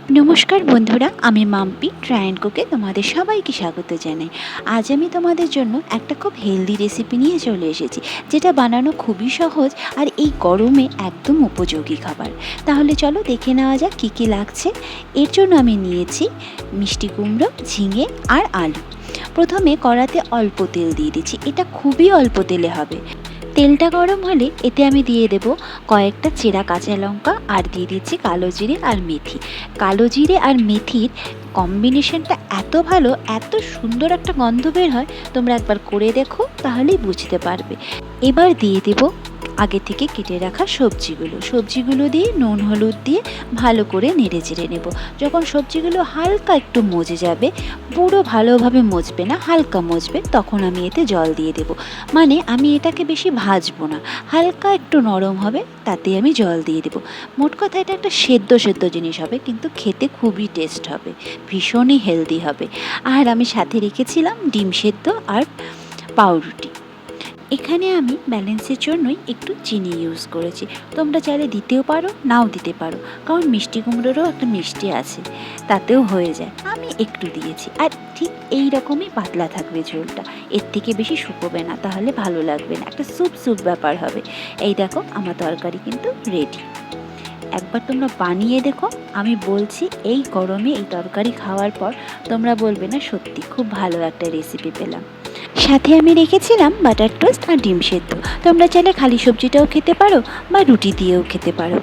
নমস্কার বন্ধুরা, আমি মাম্পি ট্রাই কুকে তোমাদের সবাইকে স্বাগত জানাই। আজ আমি তোমাদের জন্য একটা খুব হেলদি রেসিপি নিয়ে চলে এসেছি, যেটা বানানো খুবই সহজ আর এই গরমে একদম উপযোগী খাবার। তাহলে চলো দেখে নেওয়া যাক কী কী লাগছে। এর জন্য আমি নিয়েছি মিষ্টি কুমড়ো, ঝিঙে আর আলু। প্রথমে কড়াতে অল্প তেল দিয়ে দিচ্ছি, এটা খুবই অল্প তেলে হবে। তেলটা গরম হলে এতে আমি দিয়ে দেব কয়েকটা চেরা কাঁচা লঙ্কা আর দিয়ে দিচ্ছি কালো জিরে আর মেথি। কালো জিরে আর মেথির কম্বিনেশনটা এত ভালো, এত সুন্দর একটা গন্ধ বের হয়, তোমরা একবার করে দেখো তাহলেই বুঝতে পারবে। এবার দিয়ে দেব আগে থেকে কেটে রাখা সবজিগুলো দিয়ে নুন হলুদ দিয়ে ভালো করে নেড়ে চেড়ে নেব। যখন সবজিগুলো হালকা একটু মজে যাবে, পুরো ভালোভাবে মজবে না, হালকা মজবে, তখন আমি এতে জল দিয়ে দেব। মানে আমি এটাকে বেশি ভাজবো না, হালকা একটু নরম হবে তাতে আমি জল দিয়ে দেব। মোট কথা এটা একটা সেদ্ধ জিনিস হবে, কিন্তু খেতে খুবই টেস্ট হবে, ভীষণই হেলদি হবে। আর আমি সাথে রেখেছিলাম ডিম সেদ্ধ আর পাউরুটি। এখানে আমি ব্যালেন্সের জন্যই একটু চিনি ইউজ করেছি। তোমরা চাইলে দিতেও পারো, নাও দিতে পারো, কারণ মিষ্টি কুমড়োরও একটা মিষ্টি আছে, তাতেও হয়ে যায়। আমি একটু দিয়েছি। আর ঠিক এই রকমই পাতলা থাকবে ঝোলটা, এর থেকে বেশি শুকোবে না, তাহলে ভালো লাগবে না, একটা স্যুপ ব্যাপার হবে। এই দেখো আমার তরকারি কিন্তু রেডি। একবার তোমরা বানিয়ে দেখো, আমি বলছি এই গরমে এই তরকারি খাওয়ার পর তোমরা বলবে না সত্যি খুব ভালো একটা রেসিপি পেলাম। সাথে আমি রেখেছিলাম বাটার টোস্ট আর ডিম সেদ্ধ। তোমরা চাইলে খালি সবজিটাও খেতে পারো বা রুটি দিয়েও খেতে পারো।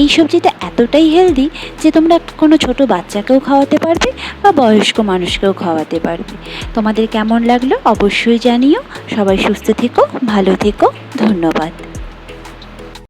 এই সবজিটা এতটাই হেলদি যে তোমরা কোনো ছোট বাচ্চাকেও খাওয়াতে পারবে বা বয়স্ক মানুষকেও খাওয়াতে পারবে। তোমাদের কেমন লাগলো অবশ্যই জানিও। সবাই সুস্থ থেকো, ভালো থেকো, ধন্যবাদ।